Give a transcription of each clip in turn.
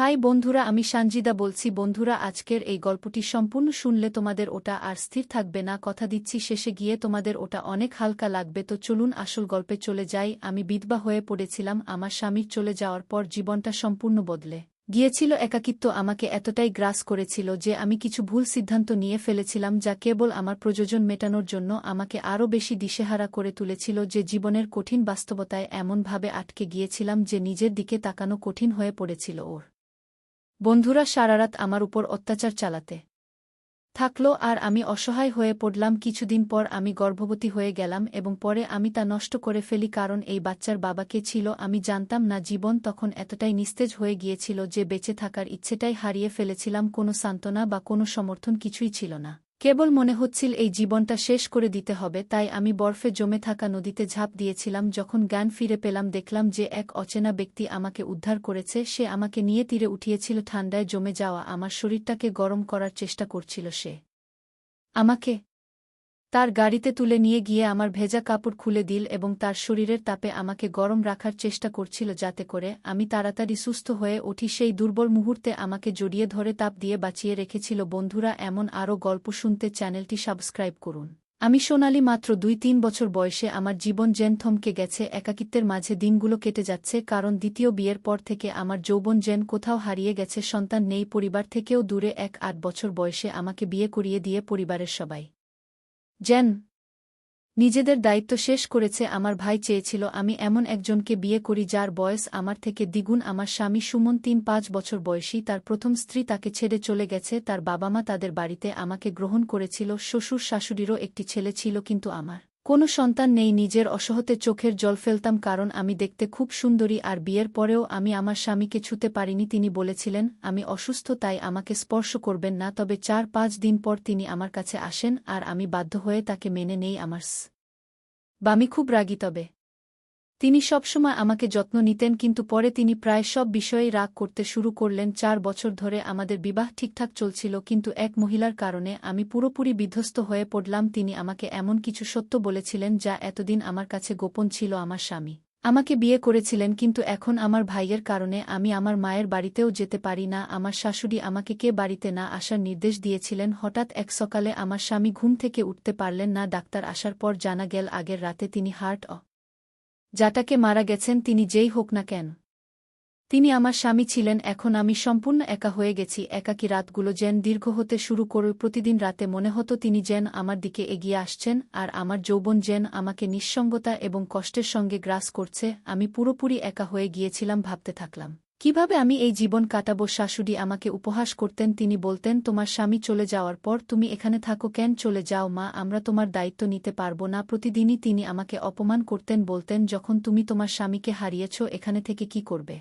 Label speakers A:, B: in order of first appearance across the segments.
A: High বন্ধুরা, আমি সানজিদা বলছি। বন্ধুরা, আজকের এই গল্পটি সম্পূর্ণ শুনলে তোমাদের ওটা আর স্থির থাকবে না, কথা দিচ্ছি। শেষে গিয়ে তোমাদের ওটা অনেক হালকা লাগবে। তো চলুন আসল গল্পে চলে যাই। আমি বিধবা হয়ে পড়েছিলাম। আমার স্বামীর চলে যাওয়ার পর জীবনটা সম্পূর্ণ বদলে গিয়েছিল। একাকিত্ব আমাকে এতটাই গ্রাস করেছিল যে আমি কিছু ভুল সিদ্ধান্ত নিয়ে ফেলেছিলাম, যা কেবল আমার প্রয়োজন মেটানোর জন্য আমাকে আরও বেশি দিশেহারা করে তুলেছিল। যে জীবনের কঠিন বাস্তবতায় এমনভাবে আটকে গিয়েছিলাম যে নিজের দিকে তাকানো কঠিন হয়ে পড়েছিল। ওর বন্ধুরা সারারাত আমার উপর অত্যাচার চালাতে থাকল আর আমি অসহায় হয়ে পড়লাম। কিছুদিন পর আমি গর্ভবতী হয়ে গেলাম এবং পরে আমি তা নষ্ট করে ফেলি, কারণ এই বাচ্চার বাবা কে ছিল আমি জানতাম না। জীবন তখন এতটাই নিস্তেজ হয়ে গিয়েছিল যে বেঁচে থাকার ইচ্ছেটাই হারিয়ে ফেলেছিলাম। কোনো সান্ত্বনা বা কোনো সমর্থন কিছুই ছিল না। কেবল মনে হচ্ছিল এই জীবনটা শেষ করে দিতে হবে। তাই আমি বরফে জমে থাকা নদীতে ঝাঁপ দিয়েছিলাম। যখন জ্ঞান ফিরে পেলাম, দেখলাম যে এক অচেনা ব্যক্তি আমাকে উদ্ধার করেছে। সে আমাকে নিয়ে তীরে উঠিয়েছিল। ঠান্ডায় জমে যাওয়া আমার শরীরটাকে গরম করার চেষ্টা করছিল সে। আমাকে তার গাড়িতে তুলে নিয়ে গিয়ে আমার ভেজা কাপড় খুলে দিল এবং তার শরীরের তাপে আমাকে গরম রাখার চেষ্টা করছিল, যাতে করে আমি তাড়াতাড়ি সুস্থ হয়ে উঠি। সেই দুর্বল মুহূর্তে আমাকে জড়িয়ে ধরে তাপ দিয়ে বাঁচিয়ে রেখেছিল। বন্ধুরা, এমন আরও গল্প শুনতে চ্যানেলটি সাবস্ক্রাইব করুন। আমি সোনালি, মাত্র 2-3 বছর বয়সে আমার জীবন যেন থমকে গেছে। একাকিত্বের মাঝে দিনগুলো কেটে যাচ্ছে, কারণ দ্বিতীয় বিয়ের পর থেকে আমার যৌবন যেন কোথাও হারিয়ে গেছে। সন্তান নেই, পরিবার থেকেও দূরে। 8 বছর বয়সে আমাকে বিয়ে করিয়ে দিয়ে পরিবারের সবাই যেন নিজেদের দায়িত্ব শেষ করেছে। আমার ভাই চেয়েছিল আমি এমন একজনকে বিয়ে করি যার বয়স আমার থেকে দ্বিগুণ। আমার স্বামী সুমন 3-5 বছর বয়সী। তার প্রথম স্ত্রী তাকে ছেড়ে চলে গেছে। তার বাবা মা তাদের বাড়িতে আমাকে গ্রহণ করেছিল। শ্বশুর শাশুড়িরও একটি ছেলে ছিল, কিন্তু আমার কোনো সন্তান নেই। নিজের অসহতে চোখের জল ফেলতাম, কারণ আমি দেখতে খুব সুন্দরী। আর বিয়ের পরেও আমি আমার স্বামীকে ছুঁতে পারিনি। তিনি বলেছিলেন আমি অসুস্থ, তাই আমাকে স্পর্শ করবেন না। তবে 4-5 দিন পর তিনি আমার কাছে আসেন আর আমি বাধ্য হয়ে তাকে মেনে নেই। আমার বামি খুব রাগী, তবে তিনি সবসময় আমাকে যত্ন নিতেন। কিন্তু পরে তিনি প্রায় সব বিষয়েই রাগ করতে শুরু করলেন। 4 বছর ধরে আমাদের বিবাহ ঠিকঠাক চলছিল, কিন্তু এক মহিলার কারণে আমি পুরোপুরি বিধ্বস্ত হয়ে পড়লাম। তিনি আমাকে এমন কিছু সত্য বলেছিলেন যা এতদিন আমার কাছে গোপন ছিল। আমার স্বামী আমাকে বিয়ে করেছিলেন, কিন্তু এখন আমার ভাইয়ের কারণে আমি আমার মায়ের বাড়িতেও যেতে পারি না। আমার শাশুড়ি আমাকে কে বাড়িতে না আসার নির্দেশ দিয়েছিলেন। হঠাৎ এক সকালে আমার স্বামী ঘুম থেকে উঠতে পারলেন না। ডাক্তার আসার পর জানা গেল আগের রাতে তিনি হার্ট যাটাকে মারা গেছেন। তিনি যেই হোক না কেন, তিনি আমার স্বামী ছিলেন। এখন আমি সম্পূর্ণ একা হয়ে গেছি। একাকী রাতগুলো যেন দীর্ঘ হতে শুরু করল। প্রতিদিন রাতে মনে হতো তিনি যেন আমার দিকে এগিয়ে আসছেন, আর আমার যৌবন যেন আমাকে নিঃসঙ্গতা এবং কষ্টের সঙ্গে গ্রাস করছে। আমি পুরোপুরি একা হয়ে গিয়েছিলাম। ভাবতে থাকলাম কিভাবে আমি এই জীবন কাটাবো। শাশুড়ি আমাকে উপহাস করতেন। তিনি বলতেন, তোমার স্বামী চলে যাওয়ার পর তুমি এখানে থাকো কেন? চলে যাও মা, আমরা তোমার দায়িত্ব নিতে পারবো না। প্রতিদিনই তিনি আমাকে অপমান করতেন। বলতেন, যখন তুমি তোমার স্বামীকে হারিয়েছ, এখানে থেকে কি করবে?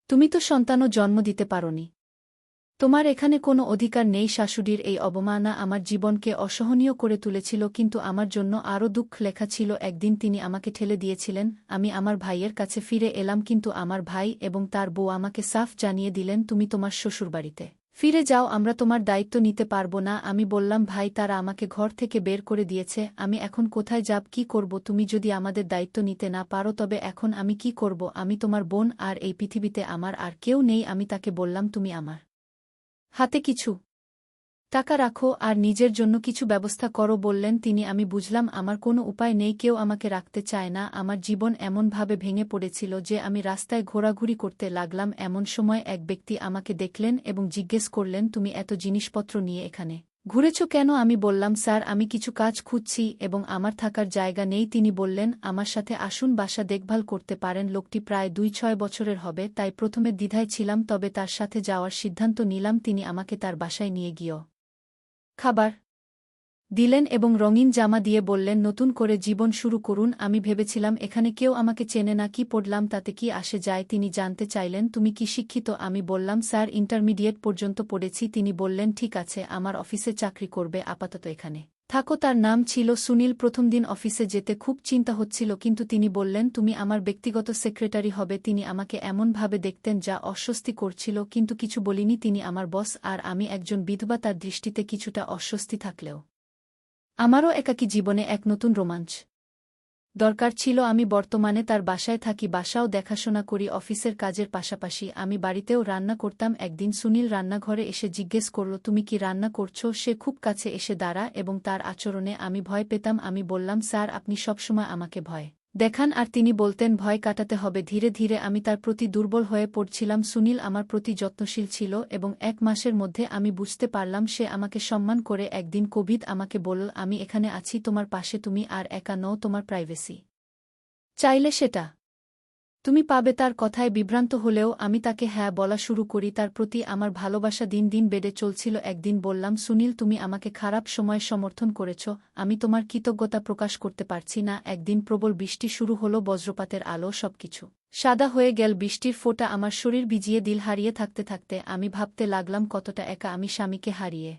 A: তুমি তো সন্তানও জন্ম দিতে পারোনি। তোমার এখানে কোনো অধিকার নেই। শাশুড়ির এই অবমাননা আমার জীবনকে অসহনীয় করে তুলেছিল, কিন্তু আমার জন্য আরও দুঃখ লেখা ছিল। একদিন তিনি আমাকে ঠেলে দিয়েছিলেন। আমি আমার ভাইয়ের কাছে ফিরে এলাম, কিন্তু আমার ভাই এবং তার বউ আমাকে সাফ জানিয়ে দিলেন, তুমি তোমার শ্বশুরবাড়িতে ফিরে যাও, আমরা তোমার দায়িত্ব নিতে পারবো না। আমি বললাম, ভাই, তারা আমাকে ঘর থেকে বের করে দিয়েছে। আমি এখন কোথায় যাব, কি করব? তুমি যদি আমাদের দায়িত্ব নিতে না পারো, তবে এখন আমি কি করব? আমি তোমার বোন, আর এই পৃথিবীতে আমার আর কেউ নেই। আমি তাকে বললাম, তুমি আমার হাতে কিছু টাকা রাখো আর নিজের জন্য কিছু ব্যবস্থা করো, বললেন তিনি। আমি বুঝলাম আমার কোনো উপায় নেই, কেউ আমাকে রাখতে চায় না। আমার জীবন এমনভাবে ভেঙে পড়েছিল যে আমি রাস্তায় ঘোরাঘুরি করতে লাগলাম। এমন সময় এক ব্যক্তি আমাকে দেখলেন এবং জিজ্ঞেস করলেন, তুমি এত জিনিসপত্র নিয়ে এখানে ঘুরেছ কেন? আমি বললাম, স্যার, আমি কিছু কাজ খুঁজছি এবং আমার থাকার জায়গা নেই। তিনি বললেন, আমার সাথে আসুন, বাসা দেখভাল করতে পারেন। লোকটি প্রায় 2-6 বছরের হবে, তাই প্রথমে দ্বিধায় ছিলাম, তবে তার সাথে যাওয়ার সিদ্ধান্ত নিলাম। তিনি আমাকে তার বাসায় নিয়ে গিয়ে খাবার দিলেন এবং রঙিন জামা দিয়ে বললেন, নতুন করে জীবন শুরু করুন। আমি ভেবেছিলাম এখানে কেউ আমাকে চেনে না, কি পড়লাম তাতে কি আসে যায়। তিনি জানতে চাইলেন, তুমি কি শিক্ষিত? আমি বললাম, স্যার, ইন্টারমিডিয়েট পর্যন্ত পড়েছি। তিনি বললেন, ঠিক আছে, আমার অফিসে চাকরি করবে, আপাতত এখানে থাকো। তার নাম ছিল সুনীল। প্রথম দিন অফিসে যেতে খুব চিন্তা হচ্ছিল, কিন্তু তিনি বললেন, তুমি আমার ব্যক্তিগত সেক্রেটারি হবে। তিনি আমাকে এমনভাবে দেখতেন যা অস্বস্তি করছিল, কিন্তু কিছু বলিনি। তিনি আমার বস, আর আমি একজন বিধবা। তার দৃষ্টিতে কিছুটা অস্বস্তি থাকলেও আমারও একাকী জীবনে এক নতুন রোমাঞ্চ দরকার ছিল আমি বর্তমানে তার বাসায় থাকি, বাসাও দেখাশোনা করি অফিসের কাজের পাশাপাশি আমি বাড়িতেও রান্না করতাম। একদিন সুনীল রান্নাঘরে এসে জিজ্ঞেস করল, তুমি কি রান্না করছো? সে খুব কাছে এসে দাঁড়া এবং তার আচরণে আমি ভয় পেতাম। আমি বললাম, স্যার আপনি সবসময় আমাকে ভয় দেখান। আর তিনি বলতেন, ভয় কাটাতে হবে ধীরে ধীরে। আমি তার প্রতি দুর্বল হয়ে পড়ছিলাম। সুনীল আমার প্রতি যত্নশীল ছিল এবং 1 মাসের মধ্যে আমি বুঝতে পারলাম সে আমাকে সম্মান করে। একদিন কোভিড আমাকে বলল, আমি এখানে আছি তোমার পাশে, তুমি আর একা নও, তোমার প্রাইভেসি চাইলে সেটা তুমি পাবে। তার কথায় বিভ্রান্ত হলেও আমি তাকে হ্যাঁ বলা শুরু করি। তার প্রতি আমার ভালোবাসা দিন দিন বেড়ে চলছিল। একদিন বললাম, সুনীল তুমি আমাকে খারাপ সময়ে সমর্থন করেছ, আমি তোমার কৃতজ্ঞতা প্রকাশ করতে পারছি না। একদিন প্রবল বৃষ্টি শুরু হলো, বজ্রপাতের আলো, সবকিছু সাদা হয়ে গেল। বৃষ্টির ফোঁটা আমার শরীর ভিজিয়ে দিল। হারিয়ে থাকতে থাকতে আমি ভাবতে লাগলাম কতটা একা আমি স্বামীকে হারিয়ে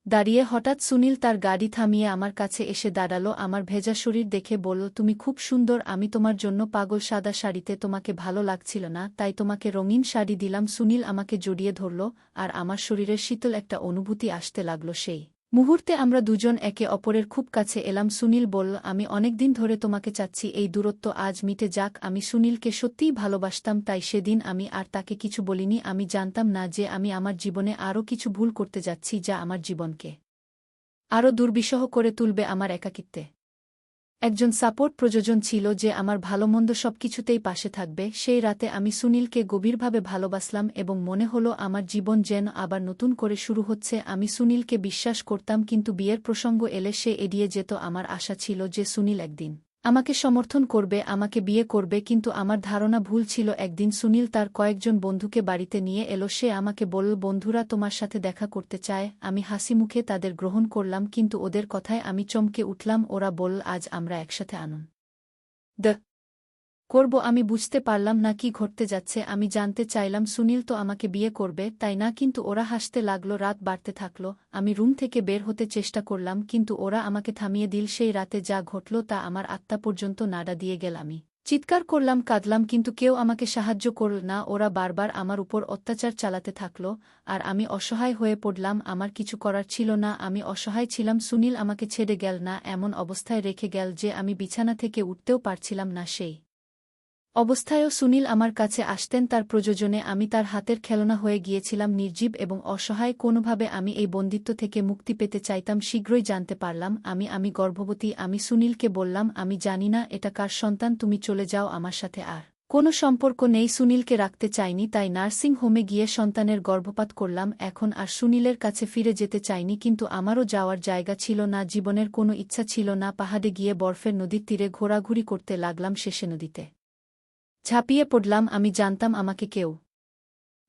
A: দাঁড়িয়ে। হঠাৎ সুনীল তার গাড়ি থামিয়ে আমার কাছে এসে দাঁড়ালো। আমার ভেজা শরীর দেখে বলল, তুমি খুব সুন্দর, আমি তোমার জন্য পাগল। সাদা শাড়িতে তোমাকে ভালো লাগছিল না, তাই তোমাকে রঙিন শাড়ি দিলাম। সুনীল আমাকে জড়িয়ে ধরল আর আমার শরীরের শীতল একটা অনুভূতি আসতে লাগল। সেই মুহূর্তে আমরা দুজন একে অপরের খুব কাছে এলাম। সুনীল বলল, আমি অনেকদিন ধরে তোমাকে চাচ্ছি, এই দূরত্ব আজ মিটে যাক। আমি সুনীলকে সত্যিই ভালোবাসতাম, তাই সেদিন আমি আর তাকে কিছু বলিনি। আমি জানতাম না যে আমি আমার জীবনে আরও কিছু ভুল করতে যাচ্ছি, যা আমার জীবনকে আরও দুর্বিষহ করে তুলবে। আমার একাকিত্বে একজন সাপোর্ট প্রয়োজন ছিল, যে আমার ভালোমন্দ সবকিছুতেই পাশে থাকবে। সেই রাতে আমি সুনীলকে গভীরভাবে ভালোবাসলাম এবং মনে হলো আমার জীবন যেন আবার নতুন করে শুরু হচ্ছে। আমি সুনীলকে বিশ্বাস করতাম, কিন্তু বিয়ের প্রসঙ্গ এলে সে এড়িয়ে যেত। আমার আশা ছিল যে সুনীল একদিন আমাকে সমর্থন করবে, আমাকে বিয়ে করবে, কিন্তু আমার ধারণা ভুল ছিল। একদিন সুনীল তার কয়েকজন বন্ধুকে বাড়িতে নিয়ে এলো। সে আমাকে বলল, বন্ধুরা তোমার সাথে দেখা করতে চায়। আমি হাসি মুখে তাদের গ্রহণ করলাম, কিন্তু ওদের কথায় আমি চমকে উঠলাম। ওরা বলল, আজ আমরা একসাথে আনন্দ করব। আমি বুঝতে পারলাম না কি ঘটতে যাচ্ছে। আমি জানতে চাইলাম, সুনীল তো আমাকে বিয়ে করবে, তাই না? কিন্তু ওরা হাসতে লাগলো। রাত বাড়তে থাকল। আমি রুম থেকে বের হতে চেষ্টা করলাম, কিন্তু ওরা আমাকে থামিয়ে দিল। সেই রাতে যা ঘটল তা আমার আত্মা পর্যন্ত নাড়া দিয়ে গেল। আমি চিৎকার করলাম, কাঁদলাম, কিন্তু কেউ আমাকে সাহায্য করল না। ওরা বারবার আমার উপর অত্যাচার চালাতে থাকল আর আমি অসহায় হয়ে পড়লাম। আমার কিছু করার ছিল না, আমি অসহায় ছিলাম। সুনীল আমাকে ছেড়ে গেল না, এমন অবস্থায় রেখে গেল যে আমি বিছানা থেকে উঠতেও পারছিলাম না। সেই অবস্থায়ও সুনীল আমার কাছে আসতেন। তার প্রয়োজনে আমি তার হাতের খেলনা হয়ে গিয়েছিলাম, নির্জীব এবং অসহায়। কোনোভাবে আমি এই বন্দিত্ব থেকে মুক্তি পেতে চাইতাম। শীঘ্রই জানতে পারলাম আমি গর্ভবতী। আমি সুনীলকে বললাম, আমি জানি না এটা কার সন্তান, তুমি চলে যাও, আমার সাথে আর কোনো সম্পর্ক নেই। সুনীলকে রাখতে চাইনি, তাই নার্সিং হোমে গিয়ে সন্তানের গর্ভপাত করলাম। এখন আর সুনীলের কাছে ফিরে যেতে চাইনি, কিন্তু আমারও যাওয়ার জায়গা ছিল না, জীবনের কোনো ইচ্ছা ছিল না। পাহাড়ে গিয়ে বরফের নদীর তীরে ঘোরাঘুরি করতে লাগলাম। শেষে নদীতে ঝাঁপিয়ে পড়লাম। আমি জানতাম আমাকে কেউ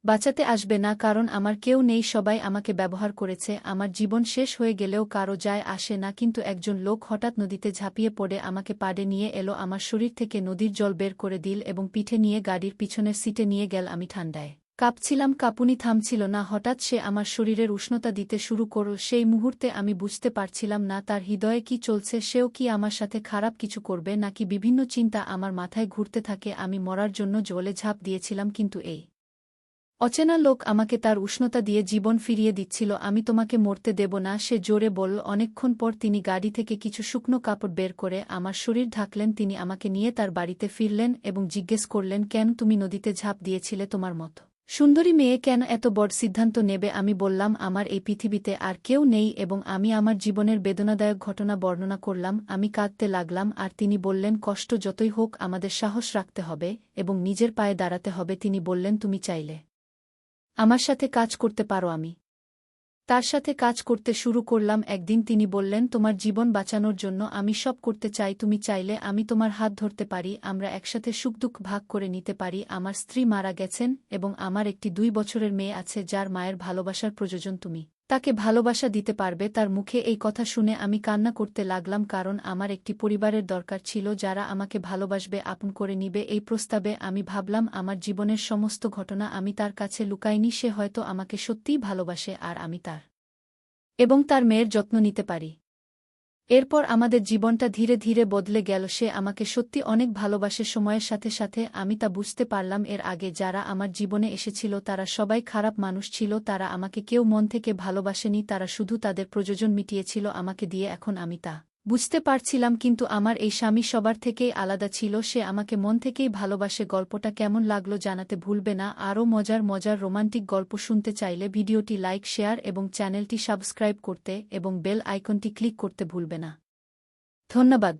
A: বাঁচাতে আসবে না, কারণ আমার কেউ নেই, সবাই আমাকে ব্যবহার করেছে। আমার জীবন শেষ হয়ে গেলেও কারো যায় আসে না। কিন্তু একজন লোক হঠাৎ নদীতে ঝাঁপিয়ে পড়ে আমাকে পাড়ে নিয়ে এলো। আমার শরীর থেকে নদীর জল বের করে দিল এবং পিঠে নিয়ে গাড়ির পিছনের সিটে নিয়ে গেল। আমি ঠান্ডায় কাঁপছিলাম, কাঁপুনি থামছিল না। হঠাৎ সে আমার শরীরের উষ্ণতা দিতে শুরু করল। সেই মুহূর্তে আমি বুঝতে পারছিলাম না তার হৃদয়ে কি চলছে। সেও কি আমার সাথে খারাপ কিছু করবে নাকি? বিভিন্ন চিন্তা আমার মাথায় ঘুরতে থাকে। আমি মরার জন্য জলে ঝাঁপ দিয়েছিলাম, কিন্তু এই অচেনা লোক আমাকে তার উষ্ণতা দিয়ে জীবন ফিরিয়ে দিচ্ছিল। আমি তোমাকে মরতে দেব না, সে জোরে বলল। অনেকক্ষণ পর তিনি গাড়ি থেকে কিছু শুকনো কাপড় বের করে আমার শরীর ঢাকলেন। তিনি আমাকে নিয়ে তার বাড়িতে ফিরলেন এবং জিজ্ঞেস করলেন, কেন তুমি নদীতে ঝাঁপ দিয়েছিলে? তোমার মতো সুন্দরী মেয়ে কেন এত বড় সিদ্ধান্ত নেবে? আমি বললাম, আমার এই পৃথিবীতে আর কেউ নেই এবং আমি আমার জীবনের বেদনাদায়ক ঘটনা বর্ণনা করলাম। আমি কাঁদতে লাগলাম আর তিনি বললেন, কষ্ট যতই হোক আমাদের সাহস রাখতে হবে এবং নিজের পায়ে দাঁড়াতে হবে। তিনি বললেন, তুমি চাইলে আমার সাথে কাজ করতে পারো। আমি তার সাথে কাজ করতে শুরু করলাম। একদিন তিনি বললেন, তোমার জীবন বাঁচানোর জন্য আমি সব করতে চাই। তুমি চাইলে আমি তোমার হাত ধরতে পারি, আমরা একসাথে সুখদুঃখ ভাগ করে নিতে পারি। আমার স্ত্রী মারা গেছেন এবং আমার একটি 2 বছরের মেয়ে আছে, যার মায়ের ভালোবাসার প্রয়োজন। তুমি তাকে ভালোবাসা দিতে পারবে? তার মুখে এই কথা শুনে আমি কান্না করতে লাগলাম, কারণ আমার একটি পরিবারের দরকার ছিল, যারা আমাকে ভালোবাসবে, আপন করে নিবে। এই প্রস্তাবে আমি ভাবলাম, আমার জীবনের সমস্ত ঘটনা আমি তার কাছে লুকাইনি। সে হয়তো আমাকে সত্যিই ভালোবাসে আর আমি তার এবং তার মেয়ের যত্ন নিতে পারি। এরপর আমাদের জীবনটা ধীরে ধীরে বদলে গেল। সে আমাকে সত্যি অনেক ভালোবাসে। সময়ের সাথে সাথে আমি তা বুঝতে পারলাম। এর আগে যারা আমার জীবনে এসেছিল তারা সবাই খারাপ মানুষ ছিল। তারা আমাকে কেউ মন থেকে ভালোবাসেনি, তারা শুধু তাদের প্রয়োজন মিটিয়েছিল আমাকে দিয়ে। এখন আমি তা বুঝতে পারছিলাম কিন্তু আমার এই স্বামী সবার থেকেই আলাদা ছিল, সে আমাকে মন থেকেই ভালোবাসে। গল্পটা কেমন লাগলো জানাতে ভুলবে না। আরও মজার মজার রোমান্টিক গল্প শুনতে চাইলে ভিডিওটি লাইক, শেয়ার এবং চ্যানেলটি সাবস্ক্রাইব করতে এবং বেল আইকনটি ক্লিক করতে ভুলবে না। ধন্যবাদ।